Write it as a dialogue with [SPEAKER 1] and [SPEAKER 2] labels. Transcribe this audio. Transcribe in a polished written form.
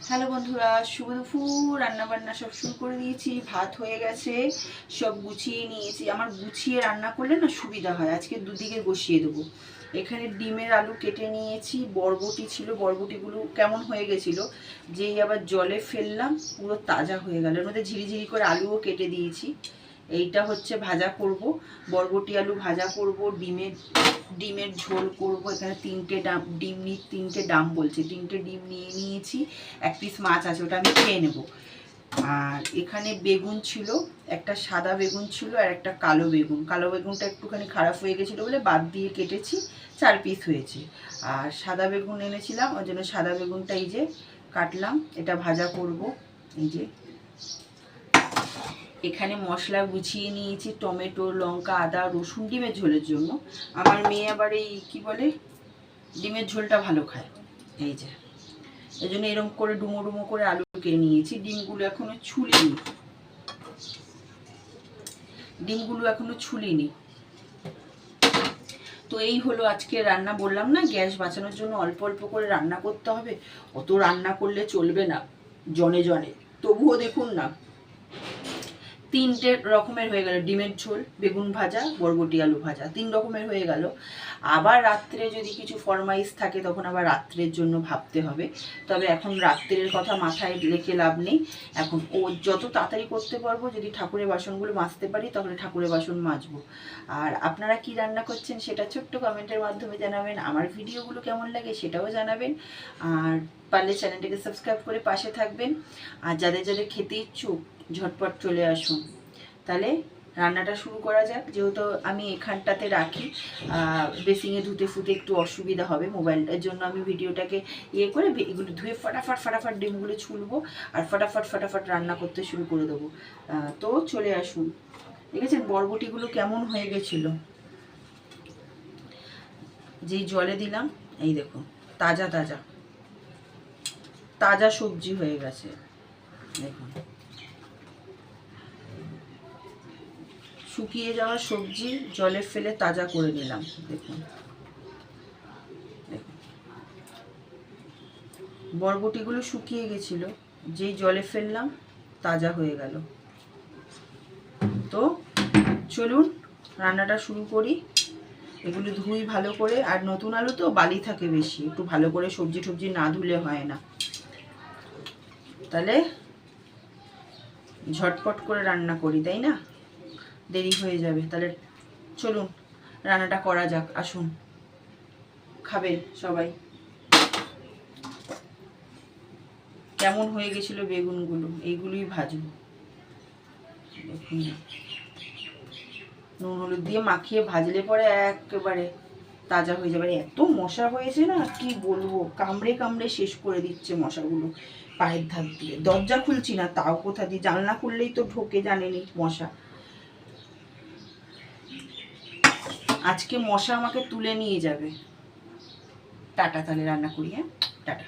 [SPEAKER 1] Hello বন্ধুরা, শুভ দুপুর। রান্নাবান্না সব শুরু করে দিয়েছি, ভাত হয়ে গেছে, সব গুছিয়ে নিয়েছি। আমার গুছিয়ে রান্না করলে না সুবিধা হয়। আজকে দুদিকে বসিয়ে দেবো। এখানে ডিমের আলু কেটে নিয়েছি, বরবটি ছিল, বরবটিগুলো কেমন হয়ে গেছিলো, যেই আবার জলে ফেললাম পুরো তাজা হয়ে গেল। এর মধ্যে ঝিরিঝিরি করে আলুও কেটে দিয়েছি। এইটা হচ্ছে ভাজা করব, বরবটি আলু ভাজা করব, ডিমের ঝোল করব। এখানে তিনটে ডাম বলছে, তিনটে ডিম নিয়ে নিয়েছি, এক পিস মাছ আছে, ওটা আমি খেয়ে নেব। আর এখানে বেগুন ছিল, একটা সাদা বেগুন ছিল আর একটা কালো বেগুন। কালো বেগুনটা একটুখানি খারাপ হয়ে গেছিলো বলে বাদ দিয়ে কেটেছি, 4 পিস হয়েছে। আর সাদা বেগুন এনেছিলাম, ওই জন্য সাদা বেগুনটা এই যে কাটলাম, এটা ভাজা করব। এই যে এখানে মশলা গুছিয়ে নিয়েছি, টমেটো, লঙ্কা, আদা, রসুন, ডিমের ঝোলের জন্য। আমার মেয়ে আবার এই কি বলে, ডিমের ঝোলটা ভালো খায়। এই যে এই জন্য এরকম করে ডুমো ডুমো করে আলু কেটে নিয়েছি। ডিমগুলো এখনো ছুলিনি। তো এই হলো আজকে রান্না। বললাম না, গ্যাস বাঁচানোর জন্য অল্প অল্প করে রান্না করতে হবে, অত রান্না করলে চলবে না জনে জনে। তবুও দেখুন না, 3টে রকমের হয়ে গেল, ডিমের ঝোল, বেগুন ভাজা, বরবটি আলু ভাজা, 3 রকমের হয়ে গেল। আবার রাত্রে যদি কিছু ফরমাইশ থাকে তখন আবার রাত্রের জন্য ভাবতে হবে। তবে এখন রাত্রের কথা মাথায় রেখে লাভ নেই। এখন ও যত তাড়াতাড়ি করতে পারবো, যদি ঠাকুরের বাসনগুলো মাজতে পারি তাহলে ঠাকুরের বাসন মাজবো। আর আপনারা কি রান্না করছেন সেটা ছোট্ট কমেন্টের মাধ্যমে জানাবেন। আমার ভিডিওগুলো কেমন লাগে সেটাও জানাবেন। আর পারলে চ্যানেলটিকে সাবস্ক্রাইব করে পাশে থাকবেন। আর যাদের যাদের খেতে ইচ্ছুক ঝটপট চলে আসুন। তাহলে রান্নাটা শুরু করা যাক। যেহেতু আমি এখানটাতে রাখি, বেসিংয়ে ধুতে ফুতে একটু অসুবিধা হবে, মোবাইলটার জন্য আমি ভিডিওটাকে করে এগুলো ধুয়ে ফটাফট ডিমগুলো ছুলবো আর ফটাফট রান্না করতে শুরু করে দেবো। তো চলে আসুন। দেখেছেন বরবটিগুলো কেমন হয়ে গেছিলো, যেই জলে দিলাম, এই দেখুন তাজা তাজা তাজা সবজি হয়ে গেছে। দেখুন শুকিয়ে যাওয়া সবজি জলে ফেলে তাজা করে নিলাম। দেখুন বরবটিগুলো শুকিয়ে গেছিল, যেই জলে ফেললাম তাজা হয়ে গেল। তো চলুন রান্নাটা শুরু করি। এগুলো ধুই ভালো করে, আর নতুন আলু তো বালি থাকে বেশি, একটু ভালো করে সবজি টবজি না ধুলে হয় না। তাহলে ঝটপট করে রান্না করি, তাই না? দেরি হয়ে যাবে। তাহলে চলুন রান্নাটা করা যাক। আসুন, খাবেন সবাই। কেমন হয়ে গেছিল বেগুনগুলো, এইগুলোই ভাজবো। দেখুন নুন হলুদ দিয়ে মাখিয়ে ভাজলে পরে একেবারে তাজা হয়ে যাবে। এত মশা হয়েছে না, কি বলবো, কামড়ে কামড়ে শেষ করে দিচ্ছে মশাগুলো। পায়ের ধার দিয়ে দরজা খুলছি না, তাও কোথা দিয়ে, জানলা খুললেই তো ঢোকে জানেনি মশা। আজকে মশা আমাকে তুলে নিয়ে যাবে। টাটা, তাহলে রান্না করি। হ্যাঁ, টাটা।